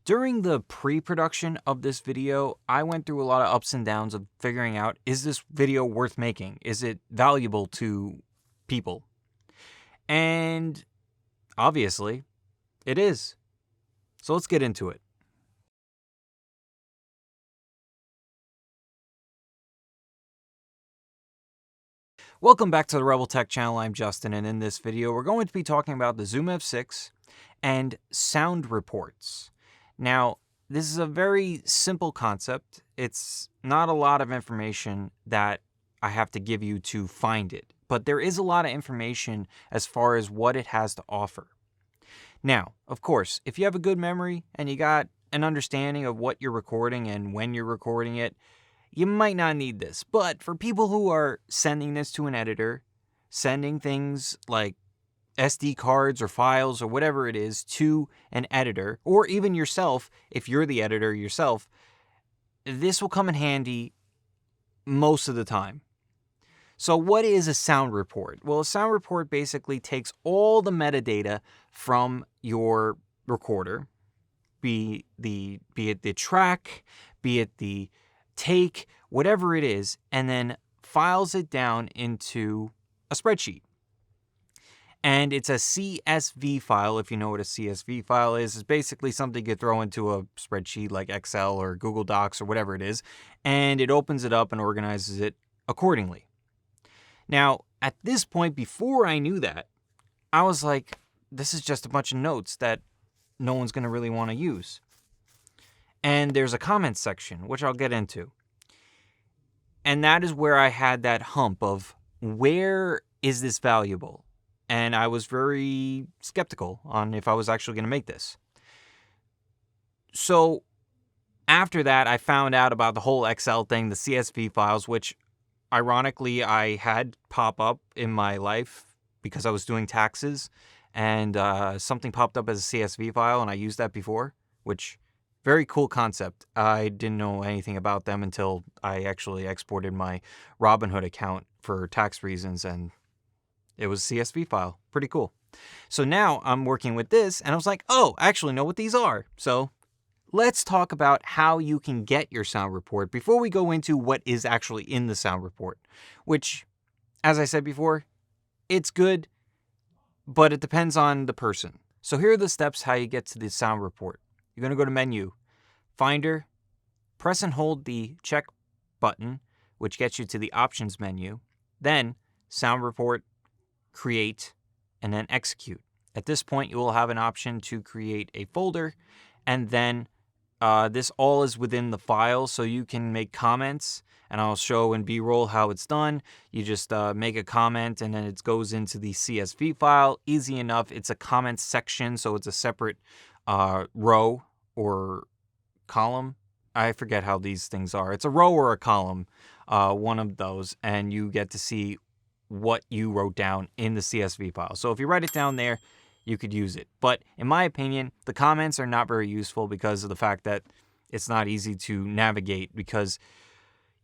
During the pre-production of this video, I went through a lot of ups and downs of figuring out, is this video worth making? Is it valuable to people? And obviously, it is. So let's get into it. Welcome back to the Rebel Tech channel. I'm Justin, and in this video, we're going to be talking about the Zoom F6 and sound reports. Now, this is a very simple concept. It's not a lot of information that I have to give you to find it, but there is a lot of information as far as what it has to offer. Now, of course, if you have a good memory and you got an understanding of what you're recording and when you're recording it, you might not need this. But for people who are sending this to an editor, sending things like SD cards or files or whatever it is to an editor, or even yourself, if you're the editor yourself, this will come in handy most of the time. So what is a sound report? Well, a sound report basically takes all the metadata from your recorder, be it the track, be it the take, whatever it is, and then files it down into a spreadsheet. And it's a CSV file. If you know what a CSV file is, it's basically something you could throw into a spreadsheet like Excel or Google Docs or whatever it is, and it opens it up and organizes it accordingly. Now, at this point, before I knew that, I was like, this is just a bunch of notes that no one's going to really want to use. And there's a comments section, which I'll get into. And that is where I had that hump of, where is this valuable? And I was very skeptical on if I was actually going to make this. So after that, I found out about the whole Excel thing, the CSV files, which ironically I had pop up in my life because I was doing taxes, and something popped up as a CSV file, and I used that before, which very cool concept. I didn't know anything about them until I actually exported my Robinhood account for tax reasons, and it was a CSV file. Pretty cool. So now I'm working with this, and I was like, oh, I actually know what these are. So let's talk about how you can get your sound report before we go into what is actually in the sound report, which, as I said before, it's good, but it depends on the person. So here are the steps how you get to the sound report. You're going to go to Menu, Finder, press and hold the check button, which gets you to the Options menu, then Sound Report, Create, and then Execute. At this point, you will have an option to create a folder, and then this all is within the file, so you can make comments, and I'll show in B-roll how it's done. You just make a comment, and then it goes into the CSV file. Easy enough. It's a comments section, so it's a separate row or column. I forget how these things are. It's a row or a column, one of those, and you get to see what you wrote down in the CSV file. So if you write it down there, you could use it. But in my opinion, the comments are not very useful because of the fact that it's not easy to navigate, because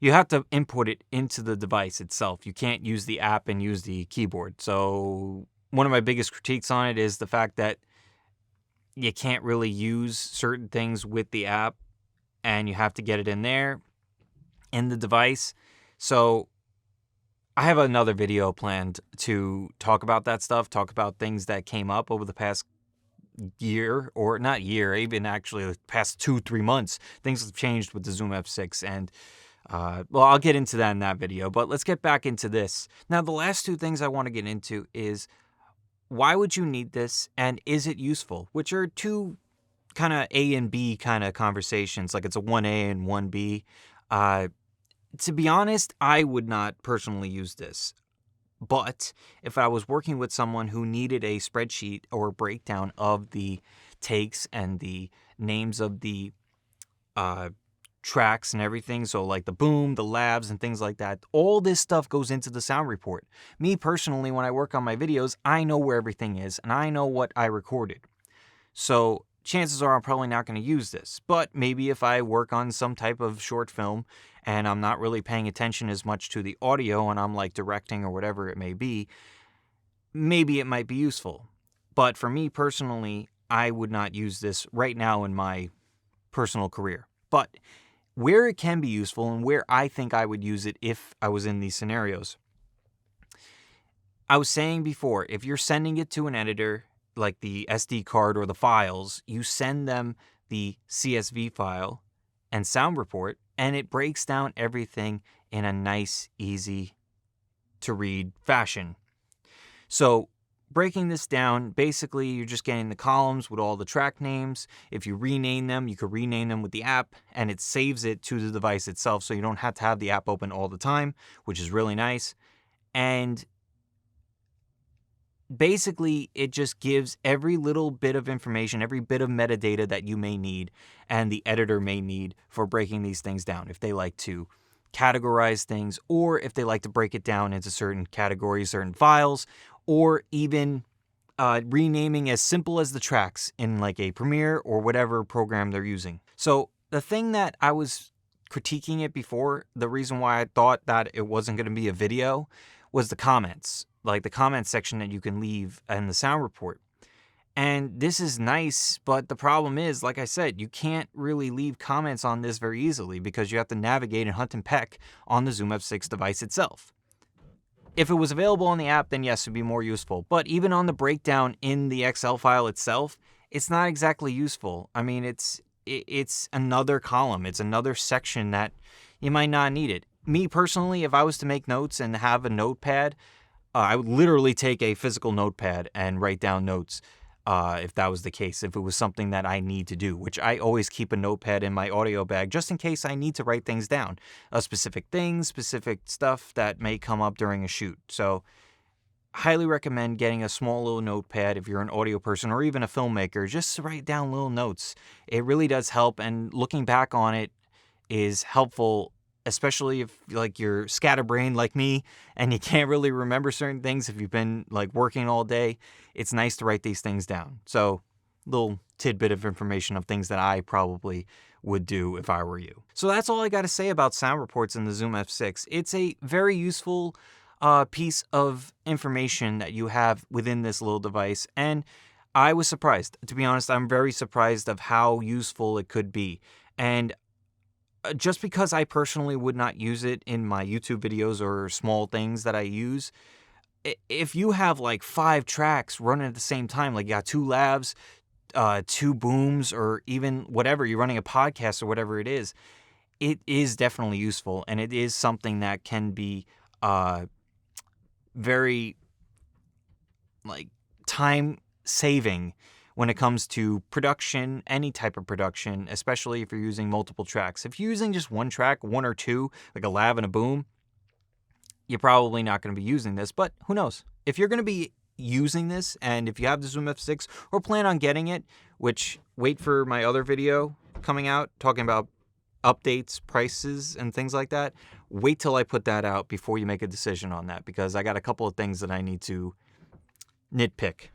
you have to input it into the device itself. You can't use the app and use the keyboard. So one of my biggest critiques on it is the fact that you can't really use certain things with the app, and you have to get it in there in the device. So I have another video planned to talk about that stuff, talk about things that came up over the past year, or not year, even actually the past 2-3 months. Things have changed with the Zoom F6, and well, I'll get into that in that video, but let's get back into this. Now, the last two things I want to get into is, why would you need this, and is it useful? Which are two kind of A and B kind of conversations, like it's a 1A and 1B. To be honest, I would not personally use this. But if I was working with someone who needed a spreadsheet or a breakdown of the takes and the names of the tracks and everything, so like the boom, the labs, and things like that, all this stuff goes into the sound report. Me personally, when I work on my videos, I know where everything is, and I know what I recorded. So chances are I'm probably not going to use this. But maybe if I work on some type of short film and I'm not really paying attention as much to the audio, and I'm like directing or whatever it may be, maybe it might be useful. But for me personally, I would not use this right now in my personal career. But where it can be useful and where I think I would use it if I was in these scenarios, I was saying before, if you're sending it to an editor, like the SD card or the files, you send them the CSV file and sound report, and it breaks down everything in a nice, easy to read fashion. So breaking this down, basically you're just getting the columns with all the track names. If you rename them, you could rename them with the app, and it saves it to the device itself, so you don't have to have the app open all the time, which is really nice. And basically, it just gives every little bit of information, every bit of metadata that you may need and the editor may need for breaking these things down. If they like to categorize things, or if they like to break it down into certain categories, certain files, or even renaming as simple as the tracks in like a Premiere or whatever program they're using. So the thing that I was critiquing it before, the reason why I thought that it wasn't going to be a video, was the comments. Like the comment section that you can leave in the sound report. And this is nice, but the problem is, like I said, you can't really leave comments on this very easily because you have to navigate and hunt and peck on the Zoom F6 device itself. If it was available on the app, then yes, it would be more useful. But even on the breakdown in the Excel file itself, it's not exactly useful. I mean, it's another column. It's another section that you might not need it. Me personally, if I was to make notes and have a notepad, I would literally take a physical notepad and write down notes if that was the case, if it was something that I need to do, which I always keep a notepad in my audio bag just in case I need to write things down, specific things, specific stuff that may come up during a shoot. So highly recommend getting a small little notepad if you're an audio person or even a filmmaker, just to write down little notes. It really does help, and looking back on it is helpful, especially if like you're scatterbrained like me and you can't really remember certain things if you've been like working all day. It's nice to write these things down. So little tidbit of information of things that I probably would do if I were you. So that's all I got to say about sound reports in the Zoom F6. It's a very useful piece of information that you have within this little device, and I was surprised. To be honest, I'm very surprised of how useful it could be. And just because I personally would not use it in my YouTube videos or small things that I use, if you have like 5 tracks running at the same time, like you got 2 lavs, 2 booms, or even whatever, you're running a podcast or whatever it is definitely useful, and it is something that can be very like time saving when it comes to production, any type of production, especially if you're using multiple tracks. If you're using just one track, 1 or 2, like a lav and a boom, you're probably not going to be using this, but who knows? If you're going to be using this, and if you have the Zoom F6 or plan on getting it, which wait for my other video coming out talking about updates, prices, and things like that, wait till I put that out before you make a decision on that, because I got a couple of things that I need to nitpick.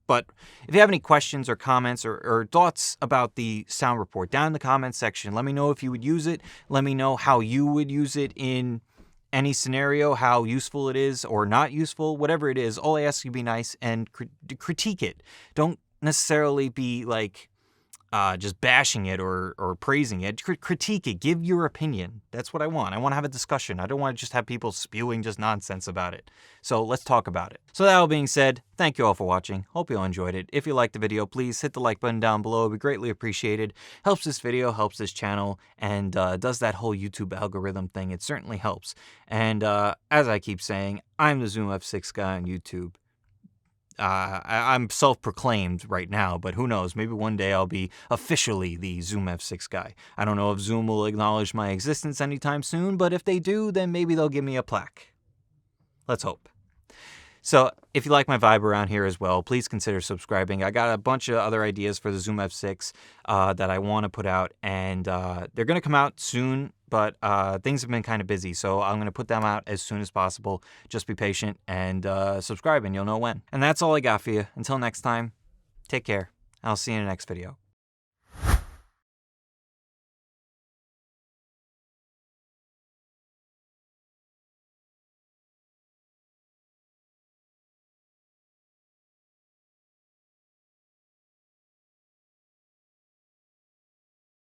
But if you have any questions or comments or thoughts about the sound report, down in the comments section, let me know if you would use it. Let me know how you would use it in any scenario, how useful it is or not useful, whatever it is. All I ask you be nice and critique it. Don't necessarily be like just bashing it or praising it. Critique it. Give your opinion. That's what I want. I want to have a discussion. I don't want to just have people spewing just nonsense about it. So let's talk about it. So that all being said, thank you all for watching. Hope you all enjoyed it. If you liked the video, please hit the like button down below. It would be greatly appreciated. Helps this video, helps this channel, and does that whole YouTube algorithm thing. It certainly helps. And as I keep saying, I'm the Zoom F6 guy on YouTube. I'm self-proclaimed right now, but who knows? Maybe one day I'll be officially the Zoom F6 guy. I don't know if Zoom will acknowledge my existence anytime soon, but if they do, then maybe they'll give me a plaque. Let's hope. So if you like my vibe around here as well, please consider subscribing. I got a bunch of other ideas for the Zoom F6 that I want to put out, and they're going to come out soon, but things have been kind of busy, so I'm going to put them out as soon as possible. Just be patient and subscribe, and you'll know when. And that's all I got for you. Until next time, take care. I'll see you in the next video.